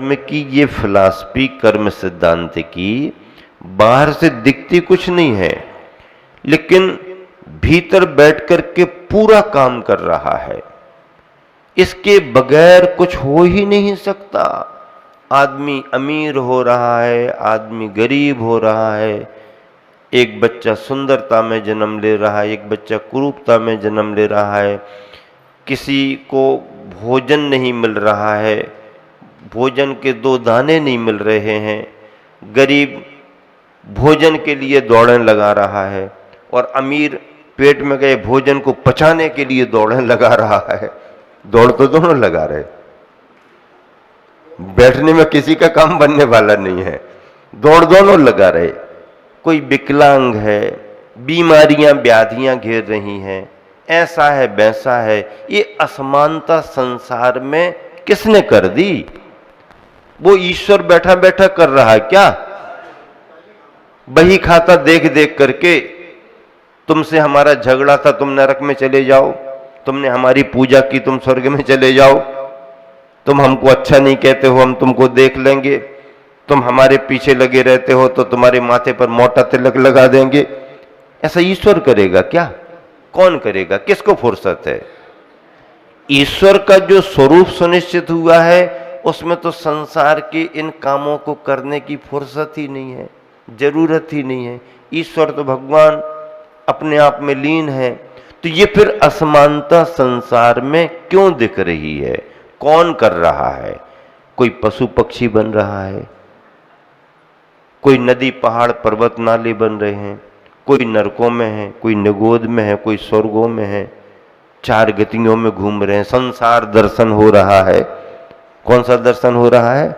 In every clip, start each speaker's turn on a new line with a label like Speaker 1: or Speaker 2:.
Speaker 1: कर्म की ये फिलॉसफी, कर्म सिद्धांत की बाहर से दिखती कुछ नहीं है, लेकिन भीतर बैठ कर के पूरा काम कर रहा है। इसके बगैर कुछ हो ही नहीं सकता। आदमी अमीर हो रहा है, आदमी गरीब हो रहा है, एक बच्चा सुंदरता में जन्म ले रहा है, एक बच्चा कुरूपता में जन्म ले रहा है, किसी को भोजन नहीं मिल रहा है, भोजन के 2 दाने नहीं मिल रहे हैं, गरीब भोजन के लिए दौड़ें लगा रहा है और अमीर पेट में गए भोजन को पचाने के लिए दौड़ें लगा रहा है। दौड़ तो दोनों लगा रहे, बैठने में किसी का काम बनने वाला नहीं है, दौड़ दोनों लगा रहे। कोई विकलांग है, बीमारियां व्याधियां घेर रही हैं, ऐसा है वैसा है। ये असमानता संसार में किसने कर दी? वो ईश्वर बैठा बैठा कर रहा है क्या? बही खाता देख देख करके, तुमसे हमारा झगड़ा था, तुम नरक में चले जाओ, तुमने हमारी पूजा की, तुम स्वर्ग में चले जाओ, तुम हमको अच्छा नहीं कहते हो, हम तुमको देख लेंगे, तुम हमारे पीछे लगे रहते हो तो तुम्हारे माथे पर मोटा तिलक लगा देंगे। ऐसा ईश्वर करेगा क्या? कौन करेगा? किसको फुर्सत है? ईश्वर का जो स्वरूप सुनिश्चित हुआ है उसमें तो संसार के इन कामों को करने की फुर्सत ही नहीं है, जरूरत ही नहीं है। ईश्वर तो भगवान अपने आप में लीन है। तो ये फिर असमानता संसार में क्यों दिख रही है? कौन कर रहा है? कोई पशु पक्षी बन रहा है, कोई नदी पहाड़ पर्वत नाले बन रहे हैं, कोई नरकों में है, कोई निगोद में है, कोई स्वर्गों में है, 4 गतियों में घूम रहे हैं। संसार दर्शन हो रहा है। कौन सा दर्शन हो रहा है?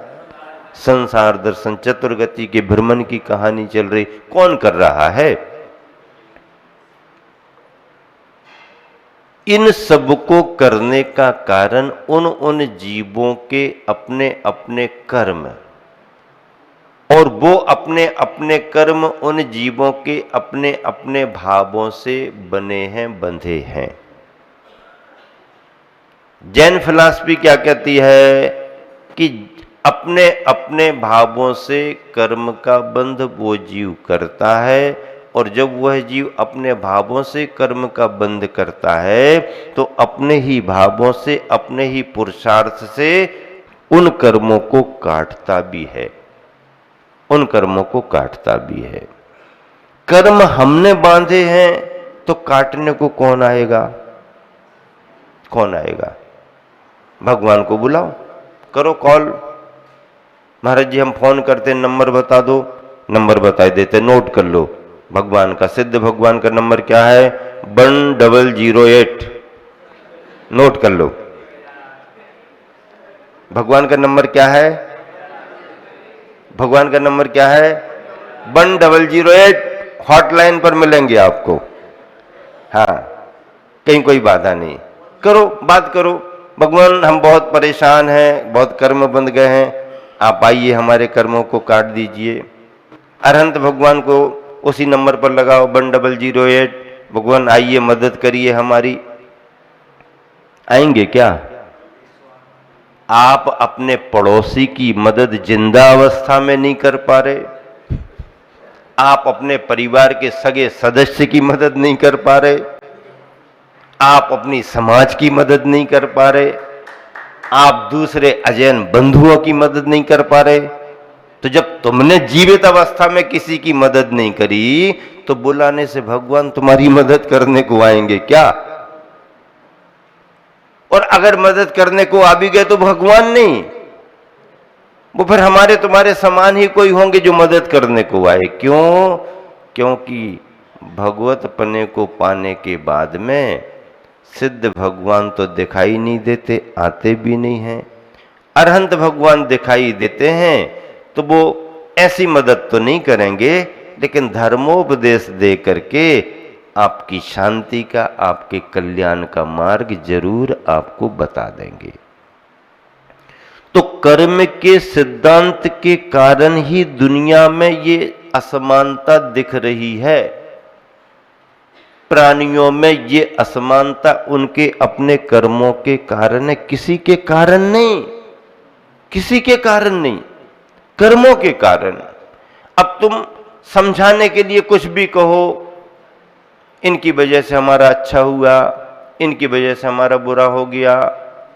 Speaker 1: संसार दर्शन, चतुर्गति के भ्रमण की कहानी चल रही। कौन कर रहा है? इन सबको करने का कारण उन जीवों के अपने अपने कर्म, और वो अपने अपने कर्म उन जीवों के अपने अपने भावों से बने हैं, बंधे हैं। जैन फिलॉसफी क्या कहती है कि अपने अपने भावों से कर्म का बंध वो जीव करता है, और जब वह जीव अपने भावों से कर्म का बंध करता है तो अपने ही भावों से, अपने ही पुरुषार्थ से उन कर्मों को काटता भी है, उन कर्मों को काटता भी है। कर्म हमने बांधे हैं तो काटने को कौन आएगा? कौन आएगा? भगवान को बुलाओ, करो कॉल। महाराज जी हम फोन करते, नंबर बता दो, नंबर बता देते, नोट कर लो। भगवान का, सिद्ध भगवान का नंबर क्या है? 1008। नोट कर लो। भगवान का नंबर क्या है? भगवान का नंबर क्या है? 1008। हॉटलाइन पर मिलेंगे आपको। हाँ, कहीं कोई बाधा नहीं। करो, बात करो। भगवान हम बहुत परेशान हैं, बहुत कर्म बंध गए हैं, आप आइए हमारे कर्मों को काट दीजिए। अरहंत भगवान को उसी नंबर पर लगाओ 1008। भगवान आइए, मदद करिए हमारी। आएंगे क्या? आप अपने पड़ोसी की मदद जिंदा अवस्था में नहीं कर पा रहे, आप अपने परिवार के सगे सदस्य की मदद नहीं कर पा रहे, आप अपनी समाज की मदद नहीं कर पा रहे, आप दूसरे अजैन बंधुओं की मदद नहीं कर पा रहे। तो जब तुमने जीवित अवस्था में किसी की मदद नहीं करी तो बुलाने से भगवान तुम्हारी मदद करने को आएंगे क्या? और अगर मदद करने को आ भी गए तो भगवान नहीं, वो फिर हमारे तुम्हारे समान ही कोई होंगे जो मदद करने को आए। क्यों? क्योंकि भगवत पने को पाने के बाद में सिद्ध भगवान तो दिखाई नहीं देते, आते भी नहीं हैं। अरहंत भगवान दिखाई देते हैं तो वो ऐसी मदद तो नहीं करेंगे, लेकिन धर्मोपदेश दे करके आपकी शांति का, आपके कल्याण का मार्ग जरूर आपको बता देंगे। तो कर्म के सिद्धांत के कारण ही दुनिया में ये असमानता दिख रही है। प्राणियों में ये असमानता उनके अपने कर्मों के कारण है, किसी के कारण नहीं। किसी के कारण नहीं, कर्मों के कारण। अब तुम समझाने के लिए कुछ भी कहो, इनकी वजह से हमारा अच्छा हुआ, इनकी वजह से हमारा बुरा हो गया,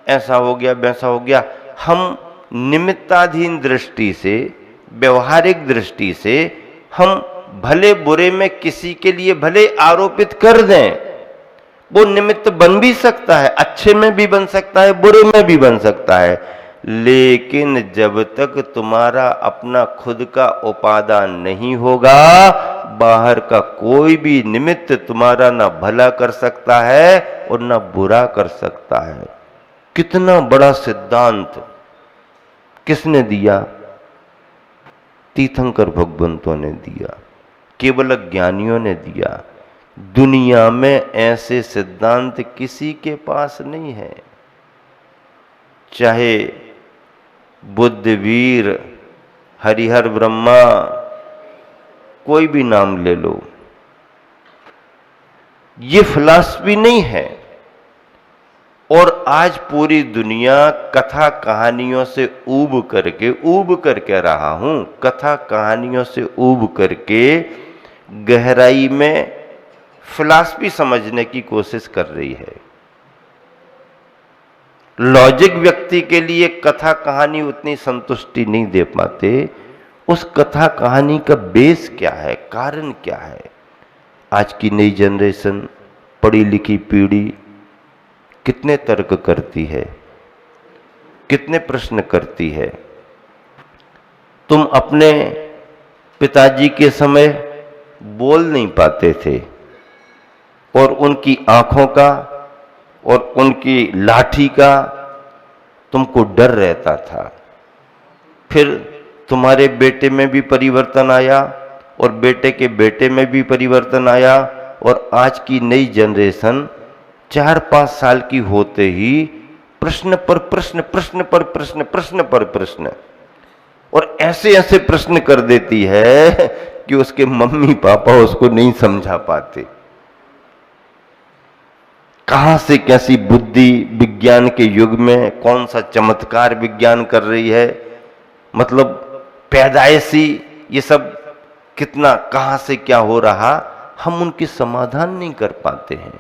Speaker 1: ऐसा हो गया, वैसा हो गया। हम निमित्ताधीन दृष्टि से, व्यवहारिक दृष्टि से हम भले बुरे में किसी के लिए भले आरोपित कर दें, वो निमित्त बन भी सकता है, अच्छे में भी बन सकता है, बुरे में भी बन सकता है, लेकिन जब तक तुम्हारा अपना खुद का उपादान नहीं होगा, बाहर का कोई भी निमित्त तुम्हारा ना भला कर सकता है और ना बुरा कर सकता है। कितना बड़ा सिद्धांत किसने दिया? तीर्थंकर भगवंतों ने दिया, केवल ज्ञानियों ने दिया। दुनिया में ऐसे सिद्धांत किसी के पास नहीं है। चाहे बुद्धवीर, हरिहर ब्रह्मा, कोई भी नाम ले लो, ये फिलॉसफी नहीं है। और आज पूरी दुनिया कथा कहानियों से ऊब करके रहा हूं, कथा कहानियों से ऊब करके गहराई में फिलॉसफी समझने की कोशिश कर रही है। लॉजिक व्यक्ति के लिए कथा कहानी उतनी संतुष्टि नहीं दे पाते। उस कथा कहानी का बेस क्या है, कारण क्या है? आज की नई जनरेशन, पढ़ी लिखी पीढ़ी कितने तर्क करती है, कितने प्रश्न करती है। तुम अपने पिताजी के समय बोल नहीं पाते थे और उनकी आंखों का और उनकी लाठी का तुमको डर रहता था। फिर तुम्हारे बेटे में भी परिवर्तन आया और बेटे के बेटे में भी परिवर्तन आया, और आज की नई जनरेशन 4-5 साल की होते ही प्रश्न पर प्रश्न, प्रश्न पर प्रश्न, प्रश्न पर प्रश्न, और ऐसे ऐसे प्रश्न कर देती है कि उसके मम्मी पापा उसको नहीं समझा पाते। कहां से कैसी बुद्धि विज्ञान के युग में कौन सा चमत्कार विज्ञान कर रही है, मतलब पैदाइशी ये सब कितना कहां से क्या हो रहा, हम उनके समाधान नहीं कर पाते हैं।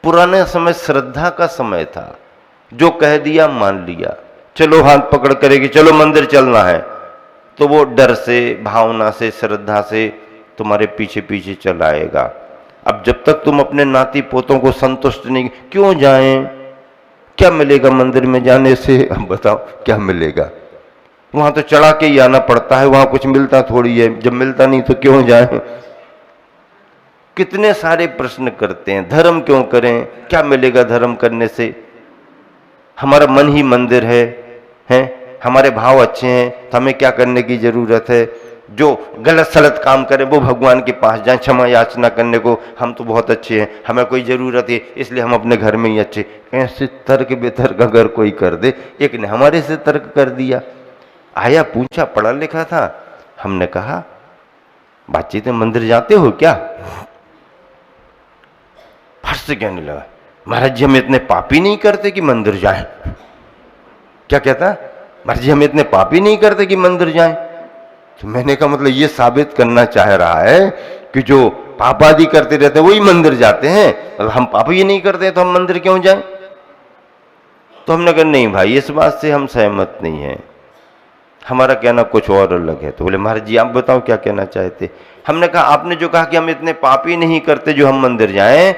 Speaker 1: पुराने समय श्रद्धा का समय था, जो कह दिया मान लिया, चलो हाथ पकड़ करेगी, चलो मंदिर चलना है, तो वो डर से, भावना से, श्रद्धा से तुम्हारे पीछे पीछे चला आएगा। अब जब तक तुम अपने नाती पोतों को संतुष्ट नहीं, क्यों जाएं, क्या मिलेगा मंदिर में जाने से? अब बताओ क्या मिलेगा? वहां तो चढ़ा के ही आना पड़ता है, वहां कुछ मिलता थोड़ी है, जब मिलता नहीं तो क्यों जाएं? कितने सारे प्रश्न करते हैं। धर्म क्यों करें, क्या मिलेगा धर्म करने से? हमारा मन ही मंदिर है, हमारे भाव अच्छे हैं तो हमें क्या करने की जरूरत है? जो गलत सलत काम करें वो भगवान के पास जाएं क्षमा याचना करने को, हम तो बहुत अच्छे हैं, हमें कोई जरूरत है इसलिए हम अपने घर में ही अच्छे। ऐसे तर्क बेतर्क अगर कोई कर दे, एक ने हमारे से तर्क कर दिया, आया पूछा, पढ़ा लिखा था, हमने कहा बातचीत में मंदिर जाते हो क्या? फट से कहने लगा, महाराज जी हम इतने पापी नहीं करते कि मंदिर जाएं। क्या कहता? महाराज जी हम इतने पापी नहीं करते कि मंदिर जाएं। तो मैंने कहा मतलब ये साबित करना चाह रहा है कि जो पाप आदि करते रहते हैं वही मंदिर जाते हैं, मतलब हम पाप ही नहीं करते तो हम मंदिर क्यों जाएं? तो हमने कहा नहीं भाई, इस बात से हम सहमत नहीं हैं, हमारा कहना कुछ और अलग है। तो बोले महाराज जी आप बताओ क्या कहना चाहते? हमने कहा आपने जो कहा कि हम इतने पापी नहीं करते जो हम मंदिर जाएं,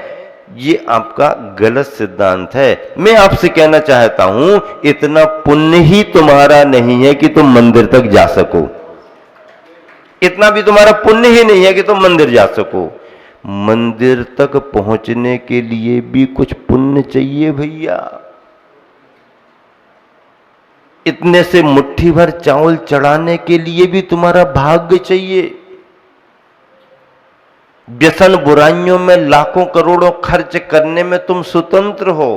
Speaker 1: ये आपका गलत सिद्धांत है। मैं आपसे कहना चाहता हूं इतना पुण्य ही तुम्हारा नहीं है कि तुम मंदिर तक जा सको, इतना भी तुम्हारा पुण्य ही नहीं है कि तुम मंदिर जा सको। मंदिर तक पहुंचने के लिए भी कुछ पुण्य चाहिए भैया। इतने से मुट्ठी भर चावल चढ़ाने के लिए भी तुम्हारा भाग्य चाहिए। व्यसन बुराइयों में लाखों करोड़ों खर्च करने में तुम स्वतंत्र हो,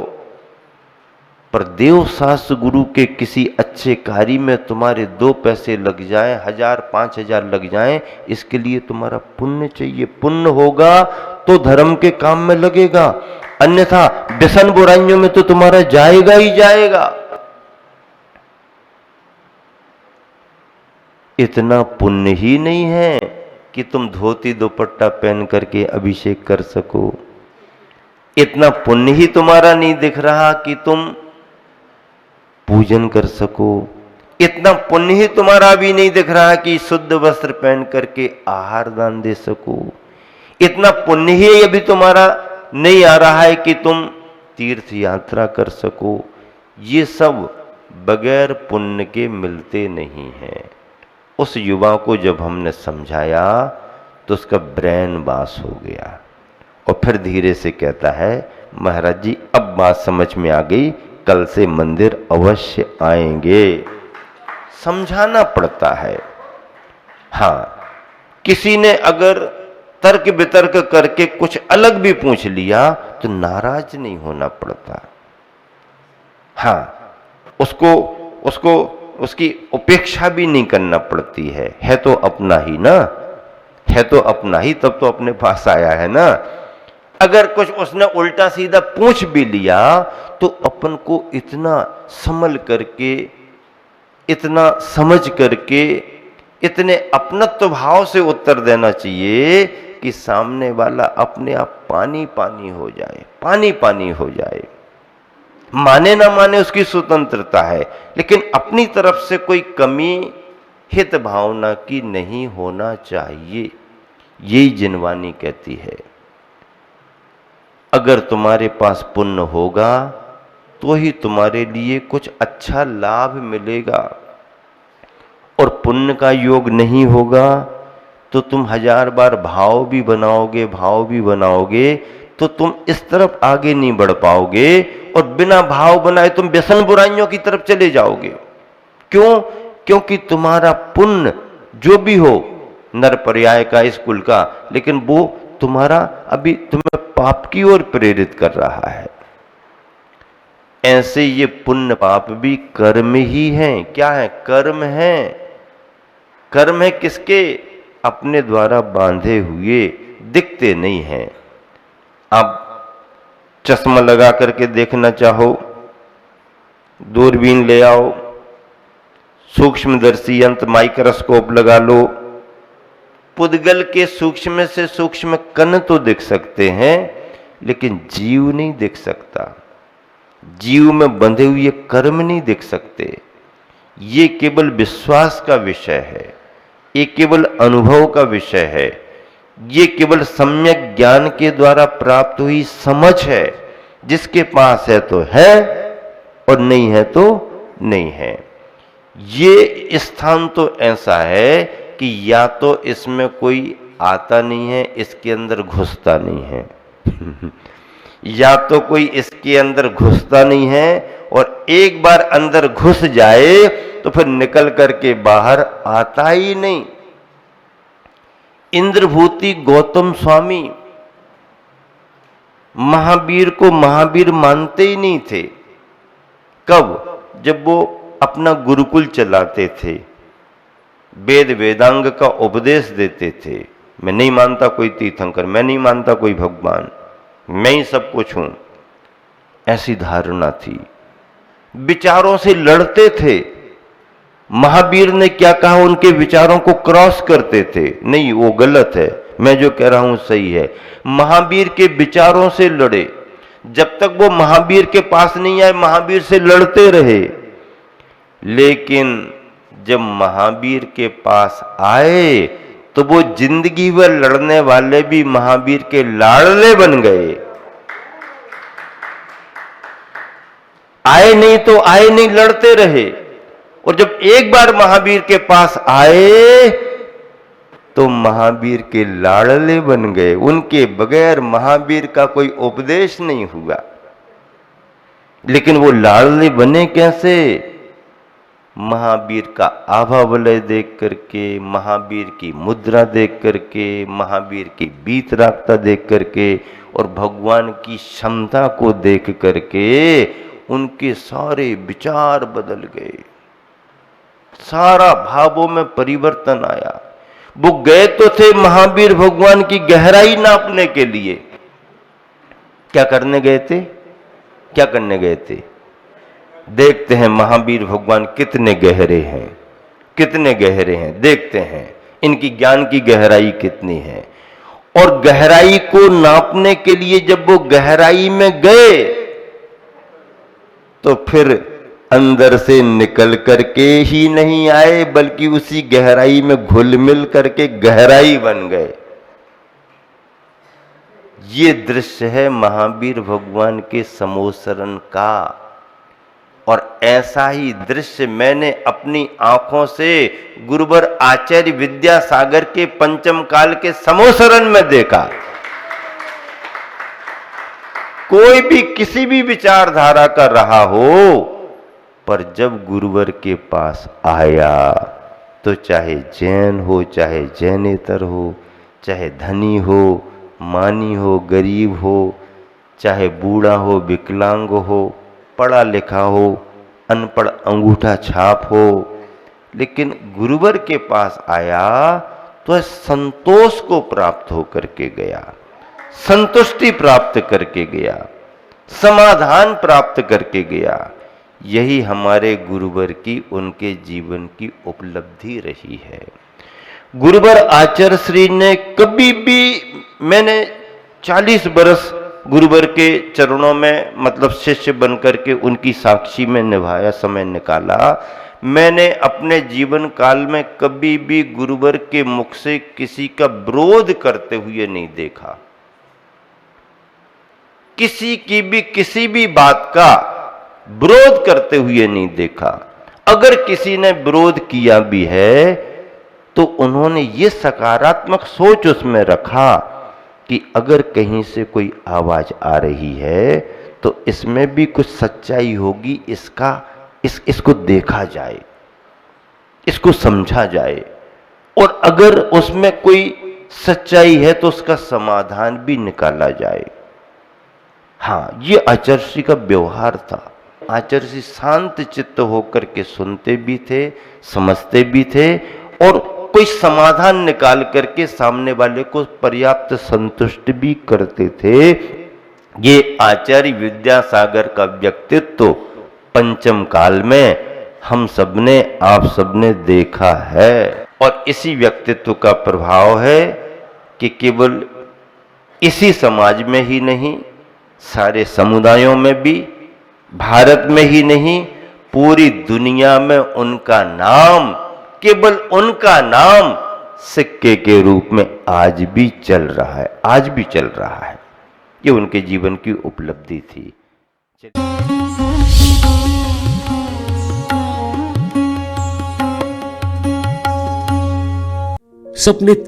Speaker 1: पर देव शास्त्र गुरु के किसी अच्छे कार्य में तुम्हारे 2 पैसे लग जाएं, 1000-5000 लग जाएं, इसके लिए तुम्हारा पुण्य चाहिए। पुण्य होगा तो धर्म के काम में लगेगा, अन्यथा व्यसन बुराइयों में तो तुम्हारा जाएगा ही जाएगा। इतना पुण्य ही नहीं है कि तुम धोती दुपट्टा पहन करके अभिषेक कर सको। इतना पुण्य ही तुम्हारा नहीं दिख रहा कि तुम पूजन कर सको। इतना पुण्य ही तुम्हारा भी नहीं दिख रहा कि शुद्ध वस्त्र पहन करके आहार दान दे सको। इतना पुण्य ही अभी तुम्हारा नहीं आ रहा है कि तुम तीर्थ यात्रा कर सको। ये सब बगैर पुण्य के मिलते नहीं हैं। उस युवा को जब हमने समझाया तो उसका ब्रेन वाश हो गया और फिर धीरे से कहता है, महाराज जी अब बात समझ में आ गई, कल से मंदिर अवश्य आएंगे। समझाना पड़ता है। हाँ, किसी ने अगर तर्क वितर्क करके कुछ अलग भी पूछ लिया तो नाराज नहीं होना पड़ता। हाँ, उसको उसकी उपेक्षा भी नहीं करना पड़ती है तो अपना ही ना, है तो अपना ही, तब तो अपने पास आया है ना। अगर कुछ उसने उल्टा सीधा पूछ भी लिया तो अपन को इतना संभल करके, इतना समझ करके, इतने अपनत्व भाव से उत्तर देना चाहिए कि सामने वाला अपने आप पानी पानी हो जाए, पानी पानी हो जाए। माने ना माने उसकी स्वतंत्रता है, लेकिन अपनी तरफ से कोई कमी हित भावना की नहीं होना चाहिए। यही जिनवानी कहती है। अगर तुम्हारे पास पुण्य होगा तो ही तुम्हारे लिए कुछ अच्छा लाभ मिलेगा, और पुण्य का योग नहीं होगा तो तुम 1000 बार भाव भी बनाओगे तो तुम इस तरफ आगे नहीं बढ़ पाओगे, और बिना भाव बनाए तुम व्यसन बुराइयों की तरफ चले जाओगे। क्यों? क्योंकि तुम्हारा पुण्य जो भी हो, नर पर्याय का, इस कुल का, लेकिन वो तुम्हारा अभी तुम्हें पाप की ओर प्रेरित कर रहा है। ऐसे ये पुण्य पाप भी कर्म ही हैं। क्या है? कर्म है। कर्म है किसके? अपने द्वारा बांधे हुए, दिखते नहीं हैं। आप चश्मा लगा करके देखना चाहो, दूरबीन ले आओ, सूक्ष्मदर्शी यंत्र माइक्रोस्कोप लगा लो, पुद्गल के सूक्ष्म से सूक्ष्म कण तो दिख सकते हैं, लेकिन जीव नहीं दिख सकता। जीव में बंधे हुए कर्म नहीं दिख सकते। ये केवल विश्वास का विषय है, ये केवल अनुभव का विषय है, ये केवल सम्यक ज्ञान के द्वारा प्राप्त हुई समझ है। जिसके पास है तो है, और नहीं है तो नहीं है। ये स्थान तो ऐसा है कि या तो इसमें कोई आता नहीं है, इसके अंदर घुसता नहीं है या तो कोई इसके अंदर घुसता नहीं है, और एक बार अंदर घुस जाए तो फिर निकल करके बाहर आता ही नहीं। इंद्रभूति गौतम स्वामी महावीर को महावीर मानते ही नहीं थे। कब? जब वो अपना गुरुकुल चलाते थे, वेद वेदांग का उपदेश देते थे। मैं नहीं मानता कोई तीर्थंकर, मैं नहीं मानता कोई भगवान, मैं ही सब कुछ हूं, ऐसी धारणा थी। विचारों से लड़ते थे। महावीर ने क्या कहा, उनके विचारों को क्रॉस करते थे। नहीं, वो गलत है, मैं जो कह रहा हूं सही है। महावीर के विचारों से लड़े। जब तक वो महावीर के पास नहीं आए, महावीर से लड़ते रहे। लेकिन जब महावीर के पास आए तो वो जिंदगी भर लड़ने वाले भी महावीर के लाडले बन गए। आए नहीं तो आए नहीं, लड़ते रहे। और जब एक बार महावीर के पास आए तो महावीर के लाडले बन गए। उनके बगैर महावीर का कोई उपदेश नहीं हुआ। लेकिन वो लाडले बने कैसे? महावीर का आभा वलय देख करके, महावीर की मुद्रा देख करके, महावीर की बीतरागता देख करके, और भगवान की क्षमता को देख करके उनके सारे विचार बदल गए। सारा भावों में परिवर्तन आया। वो गए तो थे महावीर भगवान की गहराई नापने के लिए। क्या करने गए थे? क्या करने गए थे? देखते हैं महावीर भगवान कितने गहरे हैं, कितने गहरे हैं, देखते हैं इनकी ज्ञान की गहराई कितनी है। और गहराई को नापने के लिए जब वो गहराई में गए तो फिर अंदर से निकल करके ही नहीं आए, बल्कि उसी गहराई में घुल मिल करके गहराई बन गए। ये दृश्य है महावीर भगवान के समोसरण का। और ऐसा ही दृश्य मैंने अपनी आंखों से गुरुवर आचार्य विद्यासागर के पंचम काल के समोसरण में देखा। कोई भी किसी भी विचारधारा का रहा हो, पर जब गुरुवर के पास आया तो चाहे जैन हो, चाहे जैनेतर हो, चाहे धनी हो, मानी हो, गरीब हो, चाहे बूढ़ा हो, विकलांग हो, पढ़ा लिखा हो, अनपढ़ अंगूठा छाप हो, लेकिन गुरुवर के पास आया तो संतोष को प्राप्त होकर के गया, संतुष्टि प्राप्त करके गया, समाधान प्राप्त करके गया। यही हमारे गुरुवर की, उनके जीवन की उपलब्धि रही है। गुरुवर आचार्य श्री ने कभी भी, मैंने 40 बरस गुरुवर के चरणों में मतलब शिष्य बनकर के उनकी साक्षी में निभाया, समय निकाला। मैंने अपने जीवन काल में कभी भी गुरुवर के मुख से किसी का विरोध करते हुए नहीं देखा। किसी की भी किसी भी बात का विरोध करते हुए नहीं देखा। अगर किसी ने विरोध किया भी है तो उन्होंने ये सकारात्मक सोच उसमें रखा कि अगर कहीं से कोई आवाज आ रही है तो इसमें भी कुछ सच्चाई होगी, इसको देखा जाए, इसको समझा जाए, और अगर उसमें कोई सच्चाई है तो उसका समाधान भी निकाला जाए। हाँ, ये आचार्य श्री का व्यवहार था। आचार्य श्री शांत चित्त होकर के सुनते भी थे, समझते भी थे, और कोई समाधान निकाल करके सामने वाले को पर्याप्त संतुष्ट भी करते थे। ये आचार्य विद्यासागर का व्यक्तित्व पंचम काल में हम सबने, आप सबने देखा है। और इसी व्यक्तित्व का प्रभाव है कि केवल इसी समाज में ही नहीं, सारे समुदायों में भी, भारत में ही नहीं, पूरी दुनिया में उनका नाम, केवल उनका नाम सिक्के के रूप में आज भी चल रहा है, आज भी चल रहा है। ये उनके जीवन की उपलब्धि थी।
Speaker 2: सपने तब